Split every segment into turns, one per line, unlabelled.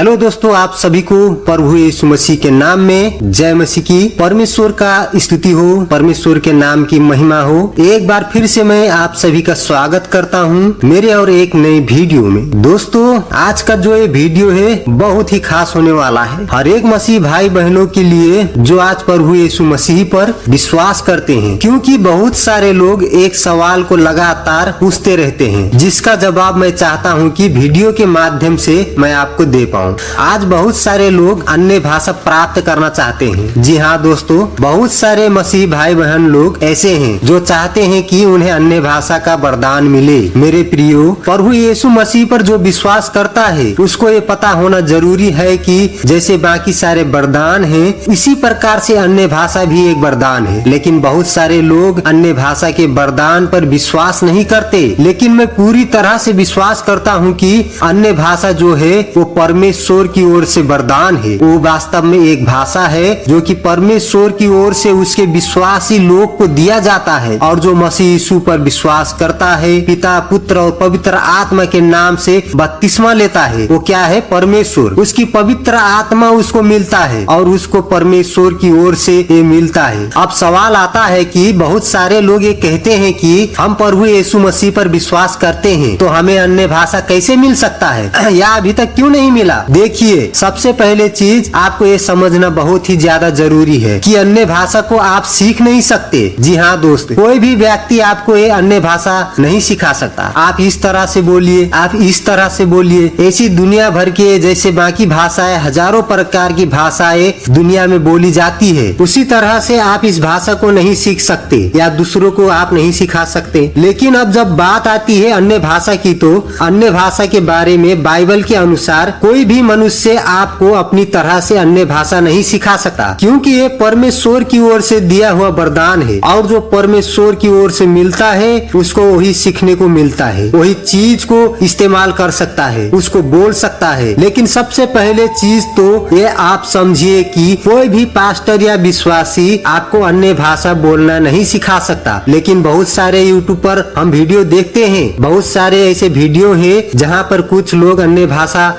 Hello दोस्तों, आप सभी को प्रभु यीशु मसीह के नाम में जय मसीह की। परमेश्वर का स्तुति हो, परमेश्वर के नाम की महिमा हो। एक बार फिर से मैं आप सभी का स्वागत करता हूं मेरे और एक नई वीडियो में। दोस्तों, आज का जो ये वीडियो है बहुत ही खास होने वाला है हर एक मसीह भाई बहनों के लिए जो आज प्रभु यीशु मसीह पर विश्वास करते हैं, क्योंकि बहुत सारे लोग एक सवाल को लगातार पूछते रहते हैं जिसका जवाब मैं चाहता हूँ कि वीडियो के माध्यम से मैं आपको दे पाऊँ। आज बहुत सारे लोग अन्य भाषा प्राप्त करना चाहते हैं। जी हाँ दोस्तों, बहुत सारे मसीह भाई बहन लोग ऐसे हैं जो चाहते हैं कि उन्हें अन्य भाषा का वरदान मिले। मेरे प्रियो, प्रभु यीशु मसीह पर जो विश्वास करता है उसको ये पता होना जरूरी है कि जैसे बाकी सारे वरदान हैं, इसी प्रकार से अन्य भाषा भी एक वरदान है। लेकिन बहुत सारे लोग अन्य भाषा के वरदान पर विश्वास नहीं करते। लेकिन मैं पूरी तरह से विश्वास करता हूँ कि अन्य भाषा जो है वो परमेश्वर की ओर से वरदान है। वो वास्तव में एक भाषा है जो कि परमेश्वर की ओर से उसके विश्वासी लोग को दिया जाता है। और जो मसीह यीशु पर विश्वास करता है, पिता, पुत्र और पवित्र आत्मा के नाम से बपतिस्मा लेता है, वो क्या है? परमेश्वर। उसकी पवित्र आत्मा उसको मिलता है और उसको परमेश्वर की ओर से ये मिलता है। अब सवाल आता है कि बहुत सारे लोग ये कहते हैं कि हम प्रभु यीशु मसीह पर विश्वास करते हैं तो हमें अन्य भाषा कैसे मिल सकता है या अभी तक क्यों नहीं मिला? देखिए, सबसे पहले चीज आपको ये समझना बहुत ही ज्यादा जरूरी है कि अन्य भाषा को आप सीख नहीं सकते। जी हाँ दोस्त, कोई भी व्यक्ति आपको ये अन्य भाषा नहीं सिखा सकता। आप इस तरह से बोलिए, आप इस तरह से बोलिए। ऐसी दुनिया भर के जैसे बाकी भाषाएं, हजारों प्रकार की भाषाएं दुनिया में बोली जाती है, उसी तरह से आप इस भाषा को नहीं सीख सकते या दूसरों को आप नहीं सिखा सकते। लेकिन अब जब बात आती है अन्य भाषा की, तो अन्य भाषा के बारे में बाइबल के अनुसार कोई भी मनुष्य आपको अपनी तरह से अन्य भाषा नहीं सिखा सकता, क्योंकि ये परमेश्वर की ओर से दिया हुआ वरदान है। और जो परमेश्वर की ओर से मिलता है उसको वही सीखने को मिलता है, वही चीज को इस्तेमाल कर सकता है, उसको बोल सकता है। लेकिन सबसे पहले चीज तो ये आप समझिए कि कोई भी पास्टर या विश्वासी आपको अन्य भाषा बोलना नहीं सिखा सकता। लेकिन बहुत सारे यूट्यूब पर हम वीडियो देखते हैं, बहुत सारे ऐसे वीडियो हैं जहाँ पर कुछ लोग अन्य भाषा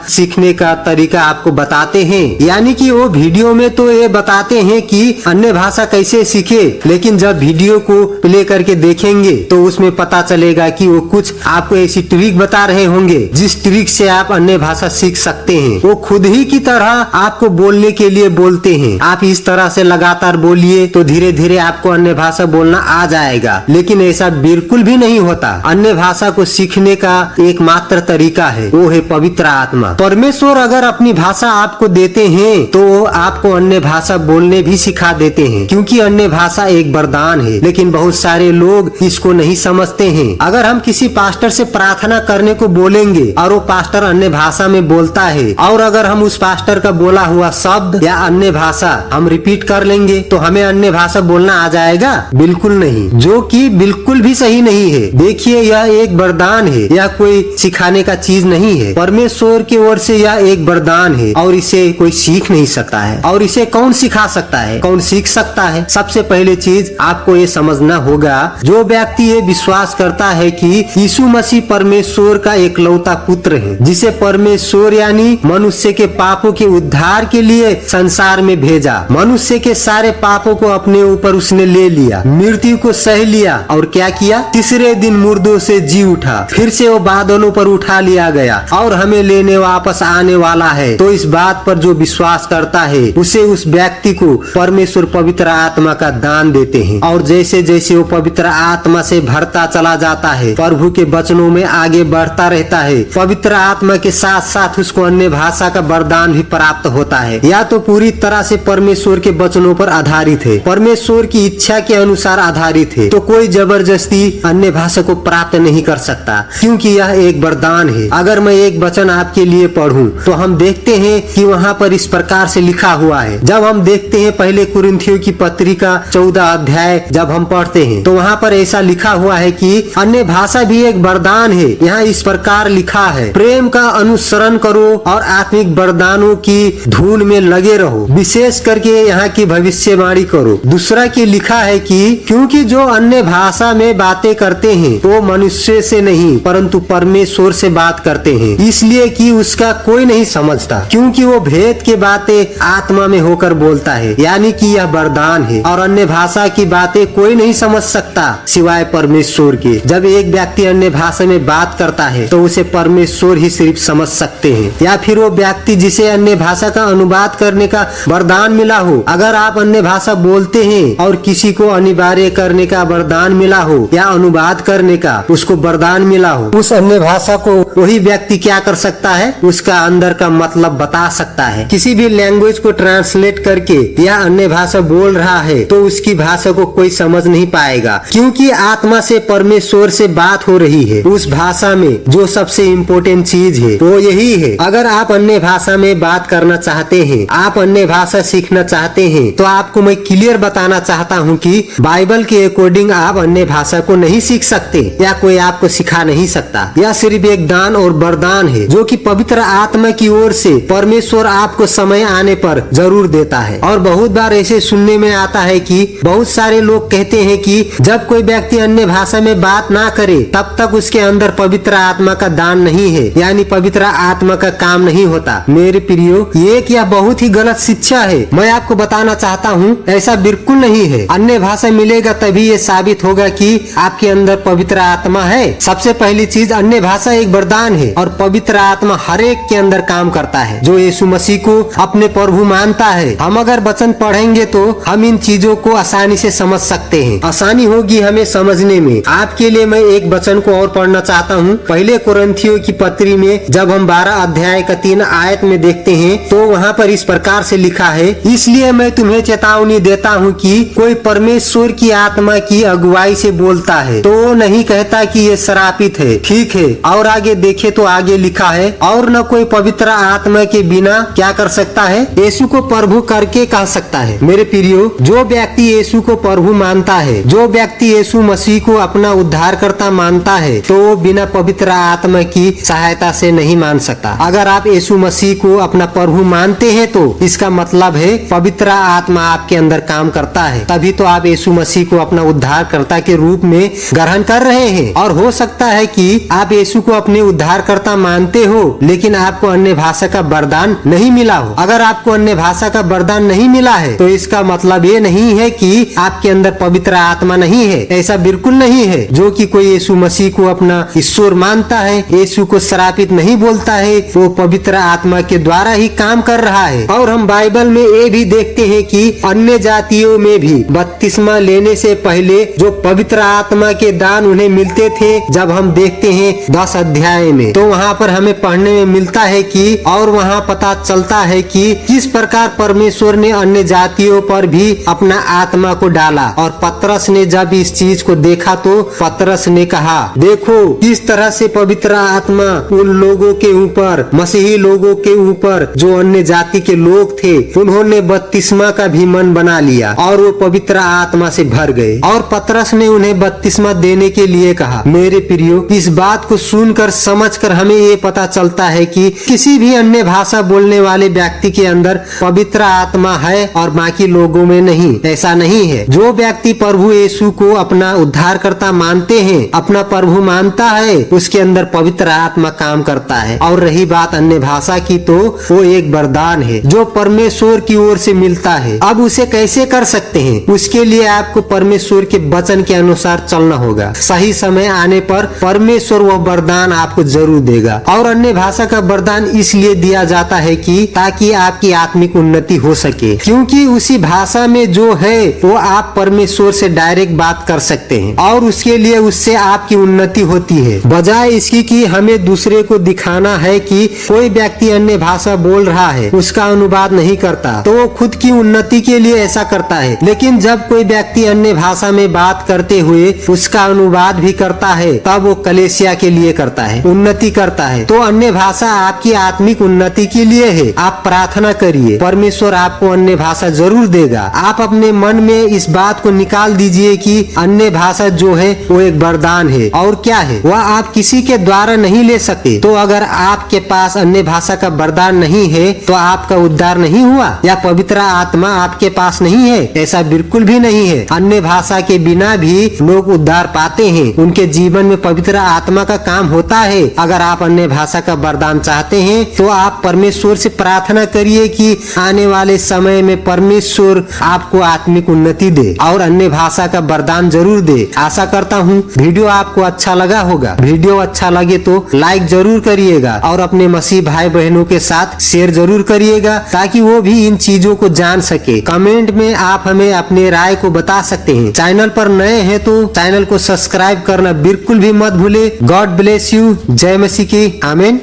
सीखने का तरीका आपको बताते हैं। यानी कि वो वीडियो में तो ये बताते हैं कि अन्य भाषा कैसे सीखे, लेकिन जब वीडियो को प्ले करके देखेंगे तो उसमें पता चलेगा कि वो कुछ आपको ऐसी ट्रिक बता रहे होंगे जिस ट्रिक से आप अन्य भाषा सीख सकते हैं। वो खुद ही की तरह आपको बोलने के लिए बोलते हैं। आप इस तरह से लगातार बोलिए तो धीरे धीरे आपको अन्य भाषा बोलना आ जाएगा। लेकिन ऐसा बिल्कुल भी नहीं होता। अन्य भाषा को सीखने का एकमात्र तरीका है, वो है पवित्र आत्मा। परमेश्वर अगर अपनी भाषा आपको देते हैं तो वो आपको अन्य भाषा बोलने भी सिखा देते हैं, क्योंकि अन्य भाषा एक वरदान है। लेकिन बहुत सारे लोग इसको नहीं समझते हैं। अगर हम किसी पास्टर से प्रार्थना करने को बोलेंगे और वो पास्टर अन्य भाषा में बोलता है, और अगर हम उस पास्टर का बोला हुआ शब्द या अन्य भाषा हम रिपीट कर लेंगे तो हमें अन्य भाषा बोलना आ जाएगा? बिल्कुल नहीं, जो कि बिल्कुल भी सही नहीं है। देखिए, यह एक वरदान है, यह कोई सिखाने का चीज नहीं है। परमेश्वर की ओर से यह एक वरदान है और इसे कोई सीख नहीं सकता है। और इसे कौन सिखा सकता है, कौन सीख सकता है? सबसे पहले चीज आपको ये समझना होगा, जो व्यक्ति ये विश्वास करता है कि यीशु मसीह परमेश्वर का एकलौता पुत्र है, जिसे परमेश्वर यानी मनुष्य के पापों के उद्धार के लिए संसार में भेजा, मनुष्य के सारे पापों को अपने ऊपर उसने ले लिया, मृत्यु को सह लिया और क्या किया? तीसरे दिन मुर्दों से जी उठा, फिर से वो बादलों पर उठा लिया गया और हमें लेने वापस आने वाला है। तो इस बात पर जो विश्वास करता है उसे, उस व्यक्ति को परमेश्वर पवित्र आत्मा का दान देते हैं। और जैसे जैसे वो पवित्र आत्मा से भरता चला जाता है, प्रभु के वचनों में आगे बढ़ता रहता है, पवित्र आत्मा के साथ साथ उसको अन्य भाषा का वरदान भी प्राप्त होता है। या तो पूरी तरह से परमेश्वर के वचनों पर आधारित है, परमेश्वर की इच्छा के अनुसार आधारित है, तो कोई जबरदस्ती अन्य भाषा को प्राप्त नहीं कर सकता, क्योंकि यह एक वरदान है। अगर मैं एक वचन आपके लिए पढ़ूं तो हम देखते हैं कि वहाँ पर इस प्रकार से लिखा हुआ है। जब हम देखते हैं पहले कुरिन्थियों की पत्रिका 14 अध्याय जब हम पढ़ते हैं तो वहाँ पर ऐसा लिखा हुआ है कि अन्य भाषा भी एक वरदान है। यहाँ इस प्रकार लिखा है, प्रेम का अनुसरण करो और आत्मिक वरदानों की धुन में लगे रहो, विशेष करके यहाँ की भविष्यवाणी करो। दूसरा की लिखा है कि क्योंकि जो अन्य भाषा में बातें करते हैं वो मनुष्य से नहीं परंतु परमेश्वर से बात करते हैं। हैं, इसलिए कि उसका कोई नहीं समझता, क्योंकि वो भेद की बातें आत्मा में होकर बोलता है, यानी कि यह वरदान है। और अन्य भाषा की बातें कोई नहीं समझ सकता सिवाय परमेश्वर के। जब एक व्यक्ति अन्य भाषा में बात करता है तो उसे परमेश्वर ही सिर्फ समझ सकते हैं, या फिर वो व्यक्ति जिसे अन्य भाषा का अनुवाद करने का वरदान मिला हो। अगर आप अन्य भाषा बोलते हैं और किसी को अनिवार्य करने का वरदान मिला हो या अनुवाद करने का उसको वरदान मिला हो, उस अन्य भाषा को वही व्यक्ति क्या कर सकता है, उसका अंदर का मतलब बता सकता है। किसी भी लैंग्वेज को ट्रांसलेट करके या अन्य भाषा बोल रहा है तो उसकी भाषा को कोई समझ नहीं पाएगा, क्योंकि आत्मा से परमेश्वर से बात हो रही है। उस भाषा में जो सबसे इम्पोर्टेंट चीज है वो यही है। अगर आप अन्य भाषा में बात करना चाहते हैं, आप अन्य भाषा सीखना चाहते हैं, तो आपको मैं क्लियर बताना चाहता हूँ कि बाइबल के अकॉर्डिंग आप अन्य भाषा को नहीं सीख सकते या कोई आपको सिखा नहीं सकता। यह सिर्फ एक दान और वरदान है जो कि पवित्र आत्मा की ओर से परमेश्वर आपको समय आने पर जरूर देता है। और बहुत बार ऐसे सुनने में आता है कि बहुत सारे लोग कहते हैं कि जब कोई व्यक्ति अन्य भाषा में बात ना करे तब तक उसके अंदर पवित्र आत्मा का दान नहीं है, यानी पवित्र आत्मा का काम नहीं होता। मेरे प्रियो, ये क्या बहुत ही गलत शिक्षा है। मैं आपको बताना चाहता हूँ ऐसा बिल्कुल नहीं है। अन्य भाषा मिलेगा तभी ये साबित होगा कि आपके अंदर पवित्र आत्मा है। सबसे पहली चीज, अन्य भाषा एक वरदान है और पवित्र आत्मा हर एक के अंदर काम करता है जो यीशु मसीह को अपने प्रभु मानता है। हम अगर वचन पढ़ेंगे तो हम इन चीजों को आसानी से समझ सकते हैं, आसानी होगी हमें समझने में। आपके लिए मैं एक वचन को और पढ़ना चाहता हूँ। पहले कुरिन्थियों की पत्री में जब हम 12 अध्याय का 3 आयत में देखते हैं तो वहाँ पर इस प्रकार से लिखा है, इसलिए मैं तुम्हें चेतावनी देता हूँ कि कोई परमेश्वर की आत्मा की अगुवाई से बोलता है तो वो नहीं कहता कि ये श्रापित है। ठीक है, और आगे देखे तो आगे लिखा है, और न कोई पवित्र आत्मा के बिना क्या कर सकता है, यीशु को प्रभु करके कह सकता है। मेरे प्रियो, जो व्यक्ति यीशु को प्रभु मानता है, जो व्यक्ति यीशु मसीह को अपना उद्धारकर्ता मानता है, तो वो बिना पवित्र आत्मा की सहायता से नहीं मान सकता। अगर आप यीशु मसीह को अपना प्रभु मानते हैं तो इसका मतलब है पवित्र आत्मा आपके अंदर काम करता है, तभी तो आप यीशु मसीह को अपना उद्धारकर्ता के रूप में ग्रहण कर रहे हैं। और हो सकता है कि आप यीशु को अपने उद्धारकर्ता मानते हो लेकिन आपको अन्य भाषा का वरदान नहीं मिला हो। अगर आपको अन्य भाषा का वरदान नहीं मिला है तो इसका मतलब ये नहीं है कि आपके अंदर पवित्र आत्मा नहीं है। ऐसा बिल्कुल नहीं है। जो कि कोई यीशु मसीह को अपना ईश्वर मानता है, यीशु को श्रापित नहीं बोलता है, वो पवित्र आत्मा के द्वारा ही काम कर रहा है। और हम बाइबल में ये भी देखते हैं कि अन्य जातियों में भी बपतिस्मा लेने से पहले जो पवित्र आत्मा के दान उन्हें मिलते थे, जब हम देखते हैं 10 अध्याय में, तो वहाँ पर हमें पढ़ने में मिलता है कि और वहाँ पता चलता है कि किस प्रकार परमेश्वर ने अन्य जातियों पर भी अपना आत्मा को डाला। और पतरस ने जब इस चीज को देखा तो पतरस ने कहा, देखो किस तरह से पवित्र आत्मा उन लोगों के ऊपर, मसीही लोगों के ऊपर जो अन्य जाति के लोग थे, उन्होंने बपतिस्मा का भी मन बना लिया और वो पवित्र आत्मा से भर गए। और पतरस ने उन्हें बपतिस्मा देने के लिए कहा। मेरे प्रियो, इस बात को सुनकर समझकर हमें ये पता चलता है कि किसी भी अन्य भाषा बोलने वाले व्यक्ति के अंदर पवित्र आत्मा है और बाकी लोगों में नहीं। ऐसा नहीं है। जो व्यक्ति प्रभु यीशु को अपना उद्धारकर्ता मानते हैं, अपना प्रभु मानता है, उसके अंदर पवित्र आत्मा काम करता है। और रही बात अन्य भाषा की, तो वो एक वरदान है जो परमेश्वर की ओर से मिलता है। अब उसे कैसे कर सकते हैं? उसके लिए आपको परमेश्वर के वचन के अनुसार चलना होगा। सही समय आने पर परमेश्वर वो वरदान आपको जरूर देगा। और अन्य भाषा का वरदान इसलिए दिया जाता है कि ताकि आपकी आत्मिक उन्नति हो सके, क्योंकि उसी भाषा में जो है वो आप परमेश्वर से डायरेक्ट बात कर सकते हैं और उसके लिए उससे आपकी उन्नति होती है। बजाय इसकी कि हमें दूसरे को दिखाना है कि कोई व्यक्ति अन्य भाषा बोल रहा है, उसका अनुवाद नहीं करता, तो वो खुद की उन्नति के लिए ऐसा करता है। लेकिन जब कोई व्यक्ति अन्य भाषा में बात करते हुए उसका अनुवाद भी करता है, तब वो कलेसिया के लिए करता है, उन्नति करता है। तो अन्य भाषा आपकी आत्मिक उन्नति के लिए है। आप प्रार्थना करिए, परमेश्वर आपको अन्य भाषा जरूर देगा। आप अपने मन में इस बात को निकाल दीजिए कि अन्य भाषा जो है वो एक वरदान है। और क्या है? वह आप किसी के द्वारा नहीं ले सकते। तो अगर आपके पास अन्य भाषा का वरदान नहीं है तो आपका उद्धार नहीं हुआ या पवित्र आत्मा आपके पास नहीं है? ऐसा बिल्कुल भी नहीं है। अन्य भाषा के बिना भी लोग उद्धार पाते हैं, उनके जीवन में पवित्र आत्मा का काम होता है। अगर आप आप अन्य भाषा का वरदान चाहते हैं तो आप परमेश्वर से प्रार्थना करिए कि आने वाले समय में परमेश्वर आपको आत्मिक उन्नति दे और अन्य भाषा का वरदान जरूर दे। आशा करता हूँ वीडियो आपको अच्छा लगा होगा। वीडियो अच्छा लगे तो लाइक जरूर करिएगा और अपने मसीह भाई बहनों के साथ शेयर जरूर करिएगा ताकि वो भी इन चीजों को जान सके। कमेंट में आप हमें अपने राय को बता सकते हैं। चैनल पर नए हैं तो चैनल को सब्सक्राइब करना बिल्कुल भी मत भूले। God bless you. जय मसीह की। आमीन।